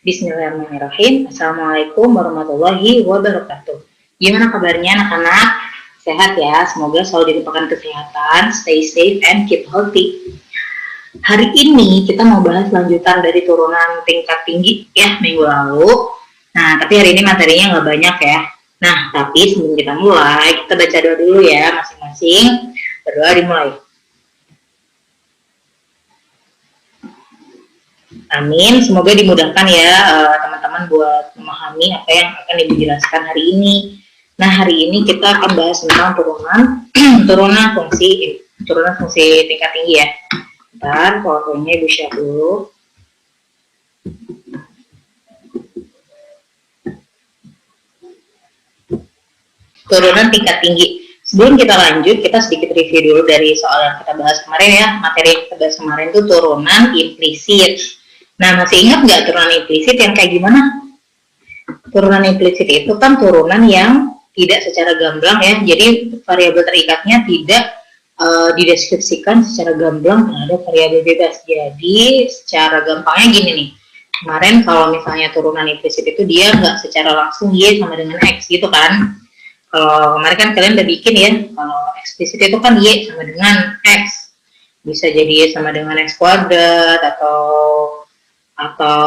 Bismillahirrahmanirrahim. Assalamualaikum warahmatullahi wabarakatuh. Gimana kabarnya anak-anak? Sehat ya? Semoga selalu dilimpahkan kesehatan, stay safe and keep healthy. Hari ini kita mau bahas lanjutan dari turunan tingkat tinggi ya minggu lalu. Nah, tapi hari ini materinya nggak banyak ya. Nah, tapi sebelum kita mulai, kita baca doa dulu ya masing-masing. Berdoa dimulai. Amin, semoga dimudahkan ya teman-teman buat memahami apa yang akan Ibu jelaskan hari ini. Nah, hari ini kita akan bahas tentang turunan fungsi tingkat tinggi ya. Bentar, PowerPoint-nya Ibu share dulu. Turunan tingkat tinggi. Sebelum kita lanjut, kita sedikit review dulu dari soal yang kita bahas kemarin ya. Materi yang kita bahas kemarin itu turunan implisit. Nah, masih ingat nggak turunan implisit yang kayak gimana? Turunan implisit itu kan turunan yang tidak secara gamblang ya. Jadi variabel terikatnya tidak dideskripsikan secara gamblang terhadap variabel bebas. Jadi secara gampangnya gini nih. Kemarin kalau misalnya turunan implisit itu dia nggak secara langsung Y sama dengan X gitu kan. Kalau kemarin kan kalian udah bikin ya, kalau eksplisit itu kan Y sama dengan X. Bisa jadi Y sama dengan X kuadrat atau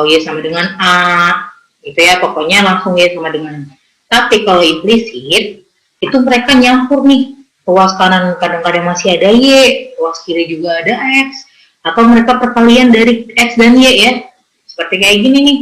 Y sama dengan A, gitu ya, pokoknya langsung Y sama dengan. Tapi kalau implisit, itu mereka nyampur nih, ruas kanan kadang-kadang masih ada Y, ruas kiri juga ada X, atau mereka perkalian dari X dan Y ya, seperti kayak gini nih,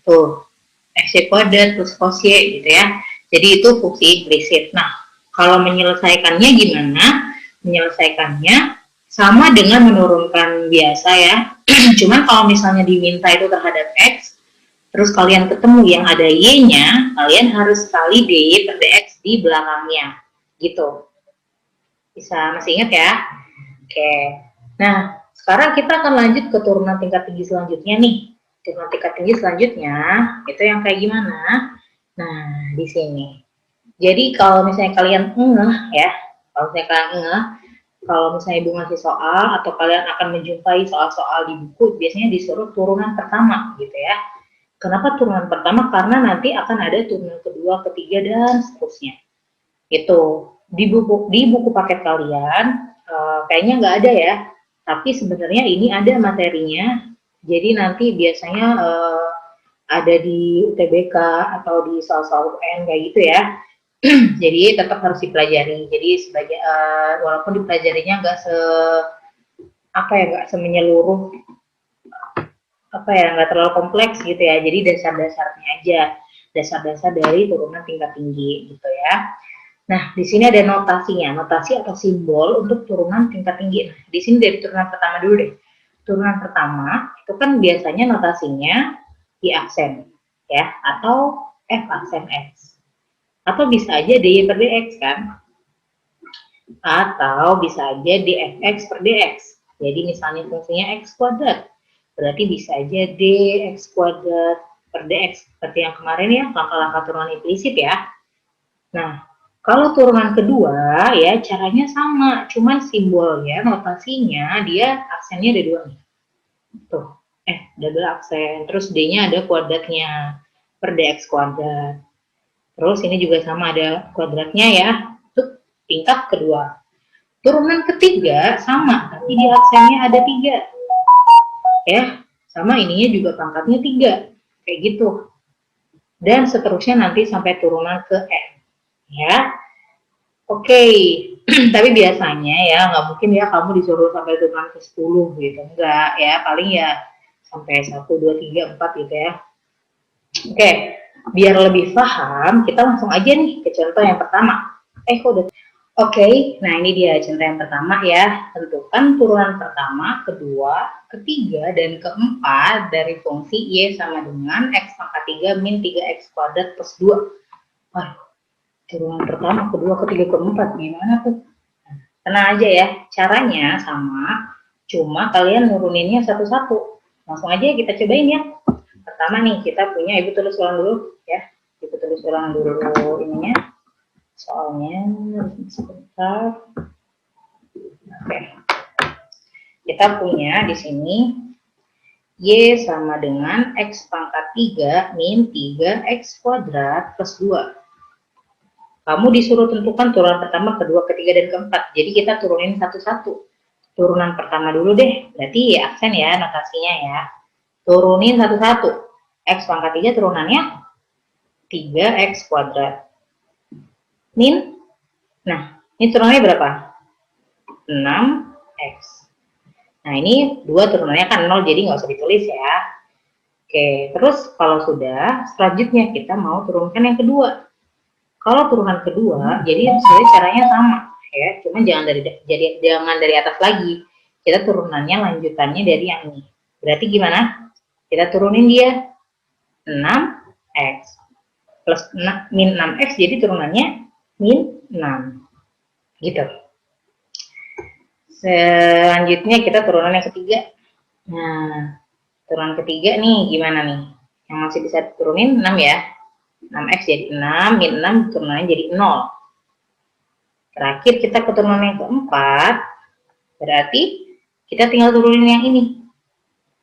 tuh, X kuadrat plus cos Y gitu ya. Jadi itu fungsi implisit. Nah, kalau menyelesaikannya gimana? Menyelesaikannya sama dengan menurunkan biasa ya. Cuman kalau misalnya diminta itu terhadap X, terus kalian ketemu yang ada Y-nya, kalian harus kali DY per DX di belakangnya. Gitu. Bisa masih ingat ya? Oke. Nah, sekarang kita akan lanjut ke turunan tingkat tinggi selanjutnya nih. Turunan tingkat tinggi selanjutnya, itu yang kayak gimana? Nah, di sini. Jadi kalau misalnya kalian ya, kalau misalnya Ibu ngasih soal atau kalian akan menjumpai soal-soal di buku, biasanya disuruh turunan pertama gitu ya. Kenapa turunan pertama? Karena nanti akan ada turunan kedua, ketiga, dan seterusnya. Itu di buku paket kalian kayaknya nggak ada ya, tapi sebenarnya ini ada materinya. Jadi nanti biasanya ada di UTBK atau di soal-soal UN kayak gitu ya. Jadi tetap harus dipelajari. Jadi sebagai walaupun dipelajarinya nggak semenyeluruh nggak terlalu kompleks gitu ya. Jadi dasar-dasarnya aja, dasar-dasar dari turunan tingkat tinggi gitu ya. Nah, di sini ada notasinya, notasi atau simbol untuk turunan tingkat tinggi. Nah, di sini dari turunan pertama dulu deh. Turunan pertama itu kan biasanya notasinya di aksen ya, atau F aksen X. Atau bisa aja DY per DX kan? Atau bisa aja dfx per dx. Jadi misalnya fungsinya X kuadrat, berarti bisa aja dx kuadrat per dx. Seperti yang kemarin ya, langkah-langkah turunan implisit ya. Nah, kalau turunan kedua ya caranya sama, cuman simbolnya, notasinya dia aksennya ada dua nih. Tuh, double aksen, terus D-nya ada kuadratnya per dx kuadrat. Terus ini juga sama ada kuadratnya ya, untuk tingkat kedua. Turunan ketiga sama, tapi di aksennya ada 3. Ya, sama ininya juga pangkatnya 3. Kayak gitu. Dan seterusnya nanti sampai turunan ke N. Ya. Oke. Tapi biasanya ya nggak mungkin ya kamu disuruh sampai turunan ke 10 gitu. Enggak ya, paling ya sampai 1, 2, 3, 4 gitu ya. Oke. Biar lebih paham, kita langsung aja nih ke contoh yang pertama. Oke, nah ini dia contoh yang pertama ya. Tentukan turunan pertama, kedua, ketiga, dan keempat dari fungsi Y sama dengan X pangkat 3 min 3X kuadrat plus 2. Waduh, turunan pertama, kedua, ketiga, keempat, gimana tuh? Tenang aja ya, caranya sama, cuma kalian nuruninnya satu-satu. Langsung aja kita cobain ya. Pertama nih, kita punya, Ibu tulis ulang dulu ya. Ibu tulis ulang dulu ininya. Soalnya sebentar. Oke. Kita punya di sini Y sama dengan X pangkat 3 min 3X kuadrat plus 2. Kamu disuruh tentukan turunan pertama, kedua, ketiga, dan keempat. Jadi kita turunin satu-satu. Turunan pertama dulu deh, berarti aksen ya notasinya ya. Turunin satu-satu. X pangkat 3 turunannya 3X kuadrat. Min, nah ini turunannya berapa? 6X. Nah ini 2 turunannya kan 0, jadi nggak usah ditulis ya. Oke, terus kalau sudah, selanjutnya kita mau turunkan yang kedua. Kalau turunan kedua, jadi sebenarnya caranya sama ya, cuma jangan dari atas lagi. Kita turunannya lanjutannya dari yang ini. Berarti gimana? Kita turunin dia 6x plus min 6x, jadi turunannya min 6. Gitu. Selanjutnya kita turunan yang ketiga. Nah, turunan ketiga nih gimana nih? Yang masih bisa turunin 6 ya. 6x jadi 6, min 6 turunannya jadi 0. Terakhir kita ke turunan yang keempat, berarti kita tinggal turunin yang ini.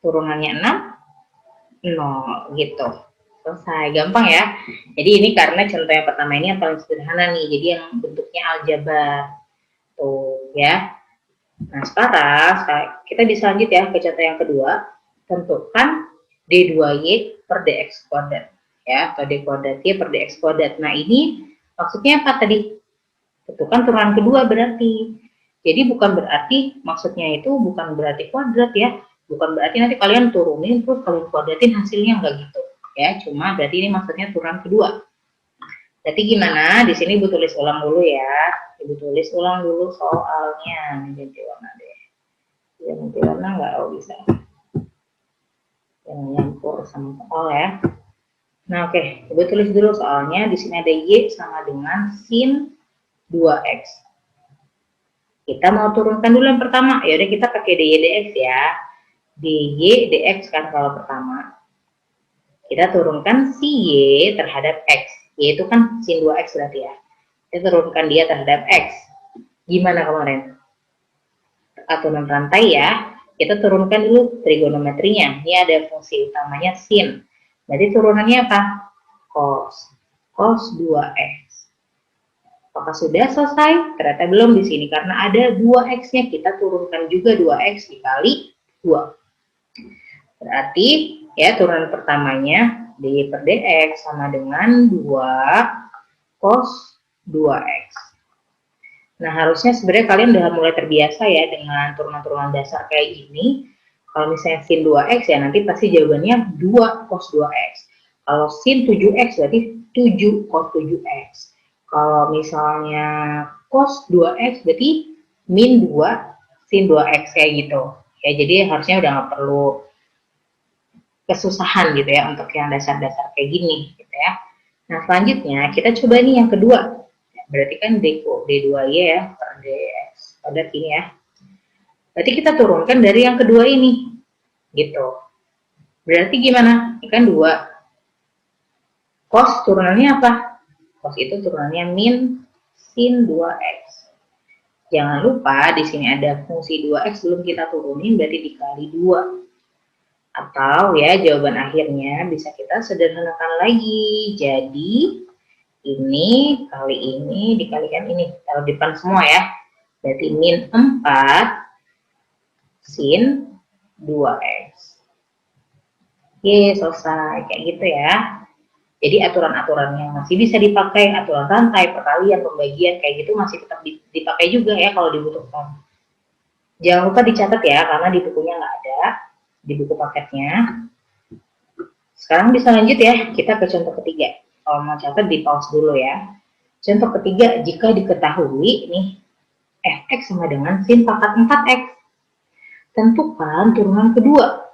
Turunannya 6, 0 gitu. Selesai, gampang ya. Jadi ini karena contoh yang pertama ini yang paling sederhana nih, jadi yang bentuknya aljabar. Tuh ya. Nah sekarang kita bisa lanjut ya ke contoh yang kedua. Tentukan D2Y per DX kuadrat. Ya, atau D kuadrat Y per DX kuadrat. Nah ini maksudnya apa tadi? Tentukan turunan kedua berarti. Jadi bukan berarti, maksudnya itu bukan berarti kuadrat ya. Bukan berarti nanti kalian turunin terus kalian kuadratin hasilnya, enggak gitu. Ya, cuma berarti ini maksudnya turunan kedua. Jadi gimana? Di sini Ibu tulis ulang dulu ya. Ibu tulis ulang dulu soalnya. Ganti warna deh. Ganti warna enggak? Oh bisa. Jangan nyampur sama soal ya. Nah oke, Ibu tulis dulu soalnya. Di sini ada Y sama dengan sin 2X. Kita mau turunkan dulu yang pertama. Ya udah kita pakai DY DX ya. DY DX kan kalau pertama. Kita turunkan si Y terhadap X. Y itu kan sin 2X berarti ya. Kita turunkan dia terhadap X. Gimana kemarin? Aturan rantai ya. Kita turunkan dulu trigonometrinya. Ini ada fungsi utamanya sin. Berarti turunannya apa? Cos. Cos 2X. Apakah sudah selesai? Ternyata belum di sini karena ada 2x-nya, kita turunkan juga 2x dikali 2. Berarti ya turunan pertamanya dy per dx sama dengan 2 cos 2x. Nah harusnya sebenarnya kalian udah mulai terbiasa ya dengan turunan-turunan dasar kayak gini. Kalau misalnya sin 2x ya nanti pasti jawabannya 2 cos 2x. Kalau sin 7x berarti 7 cos 7x. Kalau misalnya cos 2x berarti min 2 sin 2x kayak gitu. Ya jadi harusnya udah nggak perlu kesusahan gitu ya untuk yang dasar-dasar kayak gini gitu ya. Nah selanjutnya kita coba nih yang kedua. Berarti kan D2Y ya per dx pada ini ya. Berarti kita turunkan dari yang kedua ini gitu. Berarti gimana? Ini kan 2. Cos turunannya apa? Cos itu turunannya min sin 2x. Jangan lupa di sini ada fungsi 2x belum kita turunin, berarti dikali 2. Atau ya jawaban akhirnya bisa kita sederhanakan lagi. Jadi ini kali ini dikalikan ini. Taruh di depan semua ya. Berarti min 4 sin 2x. Oke, selesai. Kayak gitu ya. Jadi aturan-aturan yang masih bisa dipakai, aturan rantai, perkalian, pembagian, kayak gitu masih tetap dipakai juga ya kalau dibutuhkan. Jangan lupa dicatat ya, karena di bukunya nggak ada, di buku paketnya. Sekarang bisa lanjut ya, kita ke contoh ketiga. Kalau mau catat di pause dulu ya. Contoh ketiga, jika diketahui nih, fx sama dengan sin pangkat 4x. Tentukan turunan kedua.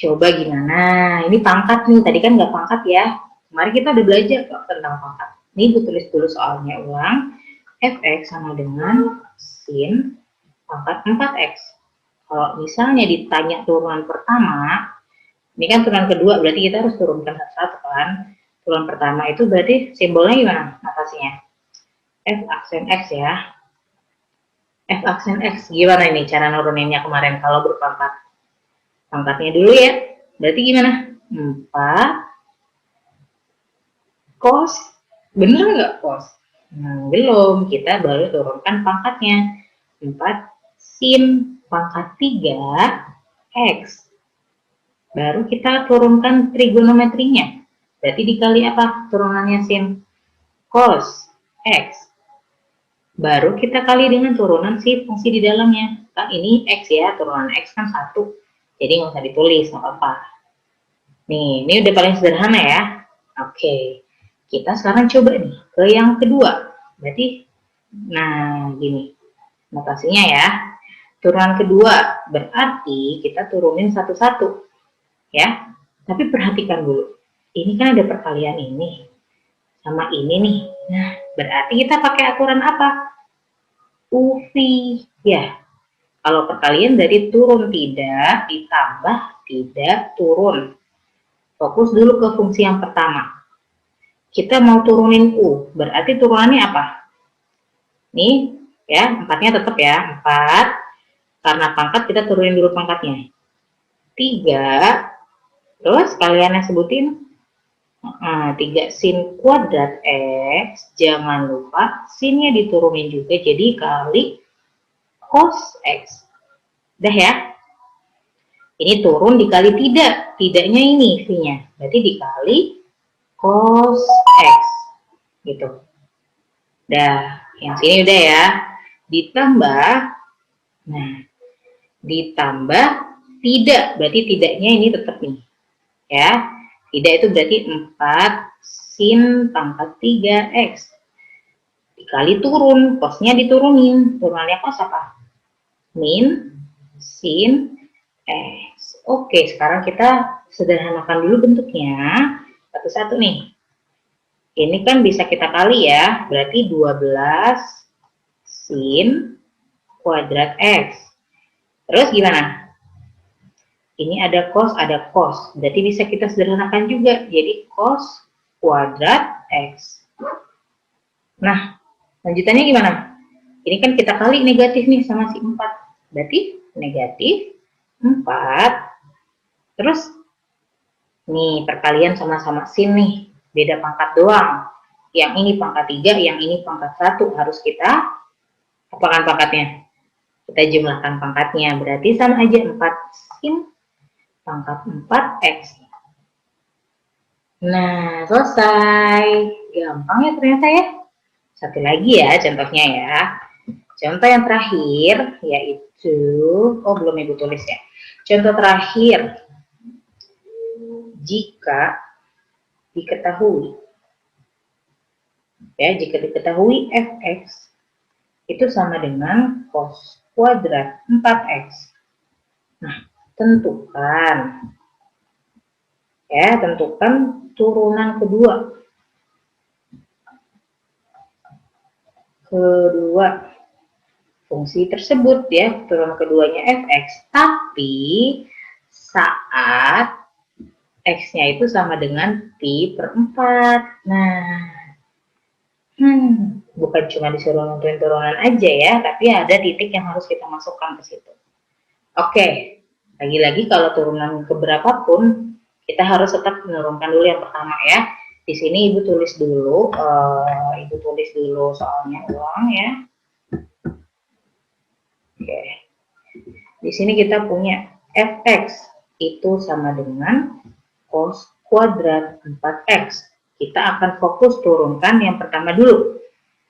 Coba gimana? Ini pangkat nih, tadi kan nggak pangkat ya. Kemarin kita udah belajar kok tentang pangkat. Ini gue tulis dulu soalnya ulang. Fx sama dengan sin pangkat 4x. Kalau misalnya ditanya turunan pertama, ini kan turunan kedua, berarti kita harus turunkan satu-satu kan. Turunan pertama itu berarti simbolnya gimana notasinya? F aksen X ya. F aksen X, gimana ini cara nuruninnya kemarin kalau berpangkat? Pangkatnya dulu ya. Berarti gimana? 4 cos. Bener nggak cos? Nah, belum. Kita baru turunkan pangkatnya. 4 sin pangkat 3 X. Baru kita turunkan trigonometrinya. Berarti dikali apa turunannya sin? Cos X. Baru kita kali dengan turunan si fungsi di dalamnya. Kan ini X ya, turunan X kan 1. Jadi nggak usah ditulis, nggak apa-apa. Nih, ini udah paling sederhana ya. Oke, kita sekarang coba nih ke yang kedua. Berarti, nah gini, notasinya ya. Turunan kedua, berarti kita turunin satu-satu. Ya, tapi perhatikan dulu. Ini kan ada perkalian ini sama ini nih. Nah, berarti kita pakai aturan apa? UV. Ya, kalau perkalian dari turun tidak, ditambah tidak, turun. Fokus dulu ke fungsi yang pertama. Kita mau turunin U, berarti turunannya apa? Nih, ya, 4-nya tetap ya, 4. Karena pangkat, kita turunin dulu pangkatnya. 3, terus kalian yang sebutin. 3 sin kuadrat X, jangan lupa sinnya diturunin juga, jadi kali cos X. Udah ya? Ini turun dikali tidak, tidaknya ini V-nya, berarti dikali cos X. Gitu. Dah, yang sini udah ya. Ditambah, nah, ditambah tidak, berarti tidaknya ini tetap nih. Ya, tidak itu berarti 4 sin pangkat 3X. Dikali turun, cosnya diturunin. Turunannya cos apa? Min sin X. Oke, sekarang kita sederhanakan dulu bentuknya. Satu-satu nih. Ini kan bisa kita kali ya, berarti 12 sin kuadrat X. Terus gimana? Ini ada cos, berarti bisa kita sederhanakan juga, jadi cos kuadrat X. Nah, lanjutannya gimana? Ini kan kita kali negatif nih sama si 4, berarti negatif 4, terus nih perkalian sama-sama sin nih, beda pangkat doang. Yang ini pangkat 3, yang ini pangkat 1, harus kita apakan pangkatnya? Kita jumlahkan pangkatnya, berarti sama aja 4 sin pangkat 4X. Nah, selesai. Gampang ya ternyata ya. Satu lagi ya contohnya ya. Contoh yang terakhir yaitu, oh belum Ibu tulis ya. Contoh terakhir, jika diketahui, ya jika diketahui fx itu sama dengan cos kuadrat 4x. Nah, tentukan turunan kedua fungsi tersebut ya, turunan keduanya fx, tapi saat x-nya itu sama dengan pi per 4. Nah, bukan cuma disuruh nentuin turunan aja ya, tapi ada titik yang harus kita masukkan ke situ. Oke, lagi-lagi kalau turunan keberapapun, kita harus tetap menurunkan dulu yang pertama ya. Di sini Ibu tulis dulu, soalnya ulang ya. Oke, di sini kita punya fx itu sama dengan cos kuadrat 4x. Kita akan fokus turunkan yang pertama dulu.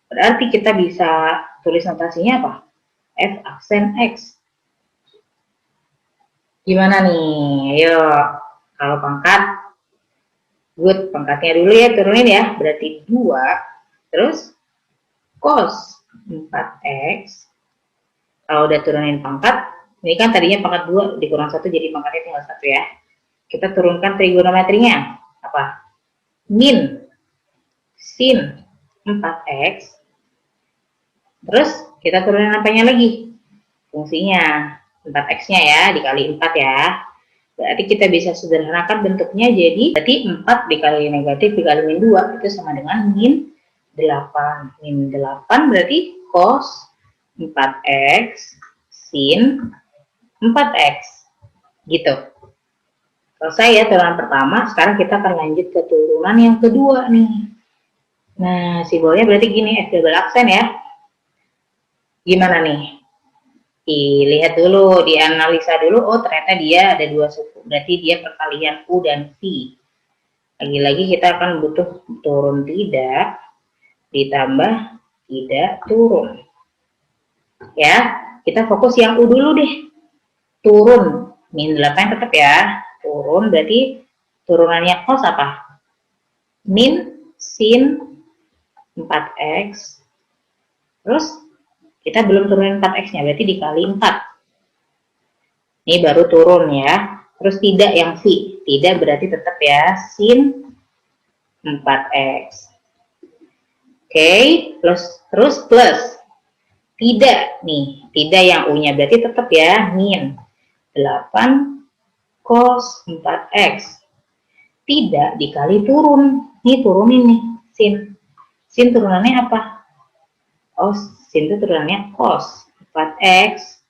Berarti kita bisa tulis notasinya apa? F aksen X. Gimana nih? Ayo, kalau pangkat, good, pangkatnya dulu ya, turunin ya. Berarti 2, terus cos 4x. Kalau udah turunin pangkat, ini kan tadinya pangkat 2 dikurang 1, jadi pangkatnya tinggal 1 ya. Kita turunkan trigonometrinya. Apa? Min sin 4x. Terus kita turunin apanya lagi? Fungsinya 4x-nya ya, dikali 4 ya. Berarti kita bisa sederhanakan bentuknya jadi, berarti 4 dikali negatif dikali min 2, itu sama dengan min 8. Min 8 berarti cos 4x sin 4x. Gitu. Selesai ya turunan pertama, sekarang kita akan lanjut ke turunan yang kedua nih. Nah, simbolnya berarti gini, F double aksen ya. Gimana nih? Dilihat dulu, dianalisa dulu, oh ternyata dia ada dua suku, berarti dia perkalian U dan V. Lagi-lagi kita akan butuh turun tidak, ditambah tidak turun. Ya, kita fokus yang U dulu deh. Turun, min 8 tetap ya. Turun berarti turunannya cos apa? Min sin 4x. Terus kita belum turunin 4x-nya, berarti dikali 4. Ini baru turun ya. Terus tidak yang V. Tidak berarti tetap ya, sin 4x. Oke, terus plus. Tidak nih, tidak yang U-nya berarti tetap ya, min 8 cos 4x. Tidak dikali turun. Nih turunin nih, sin. Sin turunannya apa? Oh, sin itu turunannya cos 4x.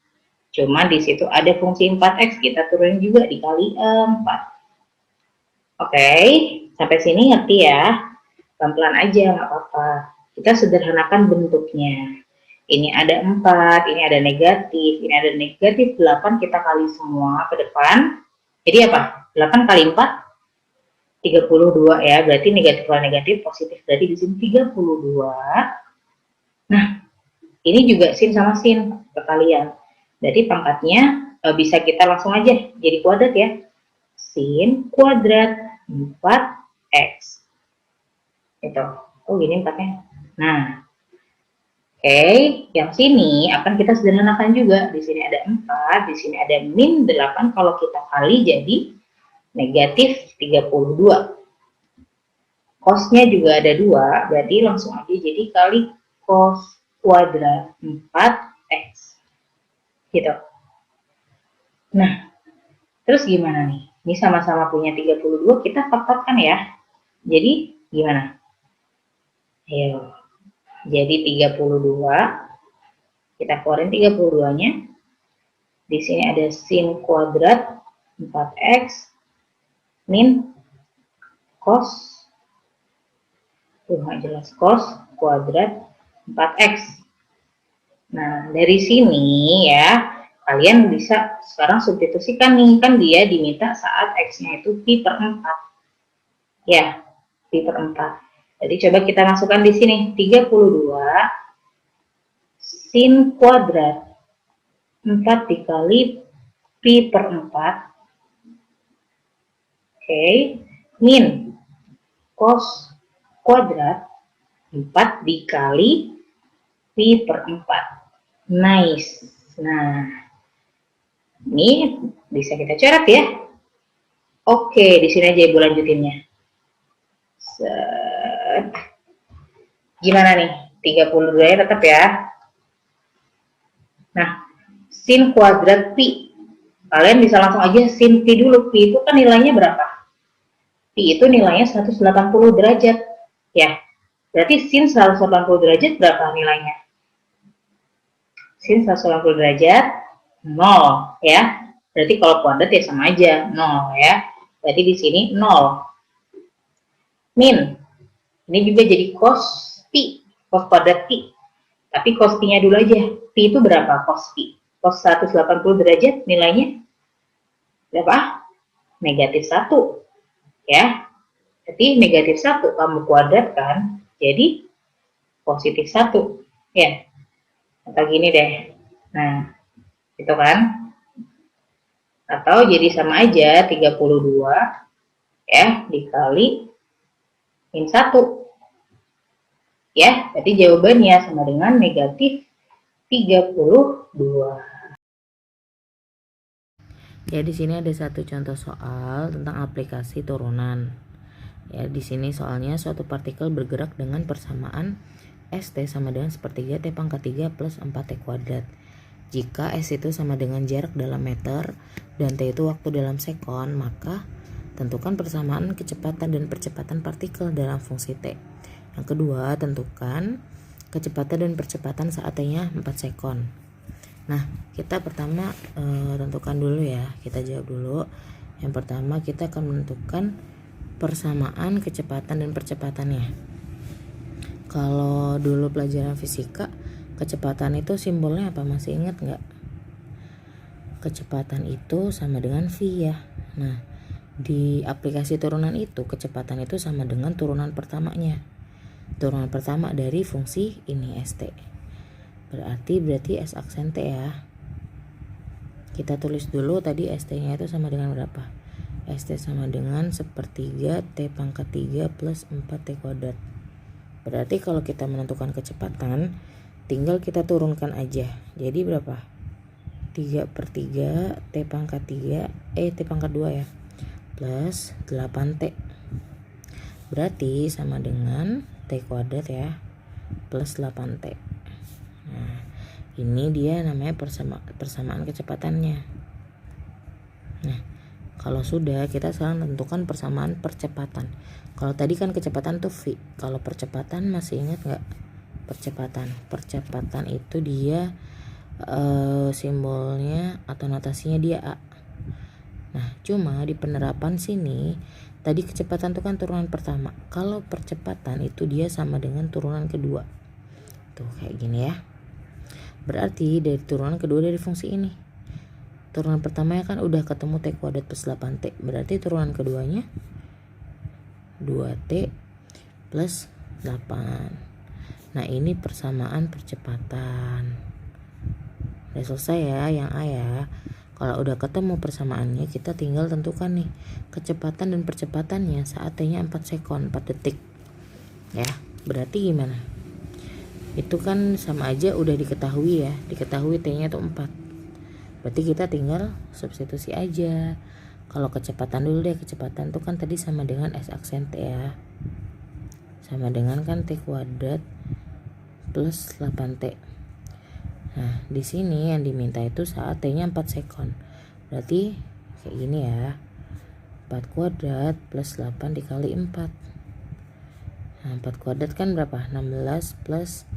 Cuma di situ ada fungsi 4x, kita turunin juga dikali 4. Oke, sampai sini ngerti ya? Pelan-pelan aja, nggak apa-apa. Kita sederhanakan bentuknya. Ini ada 4, ini ada negatif, ini ada negatif 8, kita kali semua ke depan. Jadi apa? 8 kali 4, 32 ya, berarti negatif kali negatif, positif, berarti di sini 32. Nah, ini juga sin sama sin, perkalian. Berarti pangkatnya bisa kita langsung aja jadi kuadrat ya. Sin kuadrat 4x. Itu. Oh gini 4-nya. Nah, oke, yang sini akan kita sederhanakan juga. Di sini ada 4, di sini ada min 8, kalau kita kali jadi negatif 32. Cosnya juga ada 2, berarti langsung aja jadi kali cos kuadrat 4x. Gitu. Nah, terus gimana nih? Ini sama-sama punya 32, kita faktorkan ya. Jadi gimana? Ayo. Jadi 32, kita keluarin 32-nya. Di sini ada sin kuadrat 4x min cos, tuh nggak jelas, cos kuadrat 4x. Nah, dari sini ya, kalian bisa sekarang substitusikan nih, kan dia diminta saat x-nya itu pi per 4. Ya, pi per 4. Jadi coba kita masukkan di sini, 32 sin kuadrat 4 dikali pi per 4. Oke, min cos kuadrat 4 dikali pi per 4. Nice. Nah, ini bisa kita coret ya. Oke, di sini aja ibu lanjutinnya. Set. Gimana nih? 32-nya tetap ya. Nah, sin kuadrat pi. Kalian bisa langsung aja sin pi dulu. Pi itu kan nilainya berapa? Pi itu nilainya 180 derajat. Ya, berarti sin 180 derajat berapa nilainya? Sin 180 derajat 0 ya. Berarti kalau kuadrat ya sama aja 0 ya. Berarti di sini 0. Min. Ini juga jadi cos pi, cos kuadrat pi. Tapi cos pi-nya dulu aja. Pi itu berapa cos pi? Cos 180 derajat nilainya berapa? Negatif 1 ya. Jadi negatif 1 kamu kuadratkan jadi positif 1 ya. Atau gini deh. Nah, itu kan. Atau jadi sama aja 32 ya dikali min 1. Ya, berarti jawabannya sama dengan negatif 32. Ya, di sini ada satu contoh soal tentang aplikasi turunan. Ya, di sini soalnya suatu partikel bergerak dengan persamaan ST sama dengan sepertiga T pangkat 3 plus 4T kuadrat. Jika S itu sama dengan jarak dalam meter dan T itu waktu dalam sekon, maka tentukan persamaan kecepatan dan percepatan partikel dalam fungsi T. Yang kedua, tentukan kecepatan dan percepatan saat T-nya 4 sekon. Nah, kita pertama tentukan dulu ya, kita jawab dulu. Yang pertama kita akan menentukan persamaan kecepatan dan percepatannya. Kalau dulu pelajaran fisika, kecepatan itu simbolnya apa? Masih ingat nggak? Kecepatan itu sama dengan V ya. Nah, di aplikasi turunan itu kecepatan itu sama dengan turunan pertamanya. Turunan pertama dari fungsi ini ST. Berarti S aksen T ya. Kita tulis dulu tadi ST-nya itu sama dengan berapa? ST sama dengan 1/3 T pangkat 3 plus 4 T kuadrat. Berarti kalau kita menentukan kecepatan, tinggal kita turunkan aja. Jadi berapa? 3/3 T pangkat 3, T pangkat 2 ya, plus 8T. Berarti sama dengan T kuadrat ya, plus 8T. Nah, ini dia namanya persamaan kecepatannya. Nah, kalau sudah, kita sekarang tentukan persamaan percepatan. Kalau tadi kan kecepatan tuh V. Kalau percepatan masih ingat nggak? Percepatan itu dia simbolnya atau notasinya dia A. Nah, cuma di penerapan sini tadi kecepatan itu kan turunan pertama. Kalau percepatan itu dia sama dengan turunan kedua. Tuh kayak gini ya. Berarti dari turunan kedua dari fungsi ini. Turunan pertamanya kan udah ketemu T kuadrat plus 8T. Berarti turunan keduanya 2T plus 8. Nah, ini persamaan percepatan. Udah selesai ya yang A ya. Kalau udah ketemu persamaannya, kita tinggal tentukan nih kecepatan dan percepatannya saat T-nya 4 sekon, 4 detik. Ya, berarti gimana? Itu kan sama aja udah diketahui ya, diketahui T-nya itu 4. Berarti kita tinggal substitusi aja. Kalau kecepatan dulu deh, kecepatan itu kan tadi sama dengan S aksen T ya. Sama dengan kan T kuadrat plus 8T. Nah, di sini yang diminta itu saat T-nya 4 sekon. Berarti kayak gini ya. 4 kuadrat plus 8 dikali 4. Nah, 4 kuadrat kan berapa? 16 plus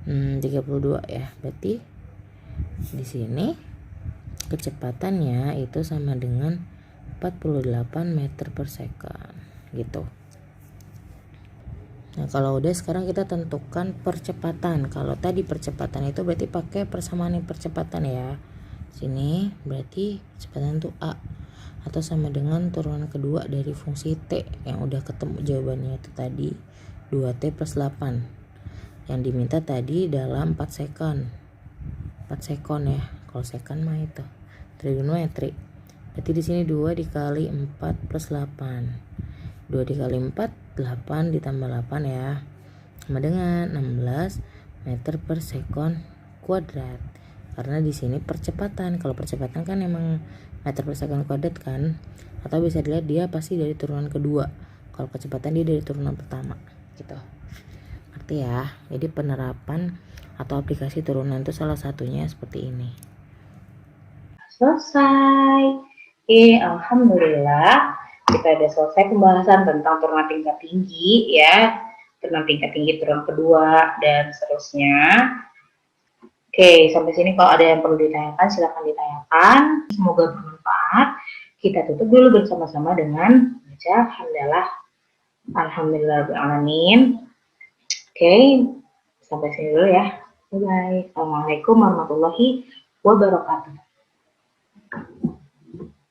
32 ya. Berarti di sini kecepatannya itu sama dengan 48 meter per second gitu. Nah, kalau udah sekarang kita tentukan percepatan. Kalau tadi percepatan itu berarti pakai persamaan percepatan ya. Sini berarti kecepatan itu A atau sama dengan turunan kedua dari fungsi T yang udah ketemu jawabannya itu tadi 2T plus 8. Yang diminta tadi dalam 4 sekon. 4 sekon ya. Kalau sekon mah itu trigonometri. Berarti di sini 2 dikali 4 plus 8. 2 dikali 4 8 ditambah 8 ya. Sama dengan 16 meter per sekon kuadrat. Karena di sini percepatan. Kalau percepatan kan emang meter per sekon kuadrat kan. Atau bisa dilihat dia pasti dari turunan kedua. Kalau kecepatan dia dari turunan pertama gitu. Ngerti ya? Jadi penerapan atau aplikasi turunan itu salah satunya seperti ini. Selesai. Alhamdulillah kita udah selesai pembahasan tentang turunan tingkat tinggi ya, turunan tingkat tinggi, turunan kedua dan seterusnya. Sampai sini kalau ada yang perlu ditanyakan silahkan ditanyakan. Semoga bermanfaat. Kita tutup dulu bersama-sama dengan baca hamdalah alhamdulillahirrahmanirrahim. Sampai sini dulu ya. Bye bye. Assalamualaikum warahmatullahi wabarakatuh.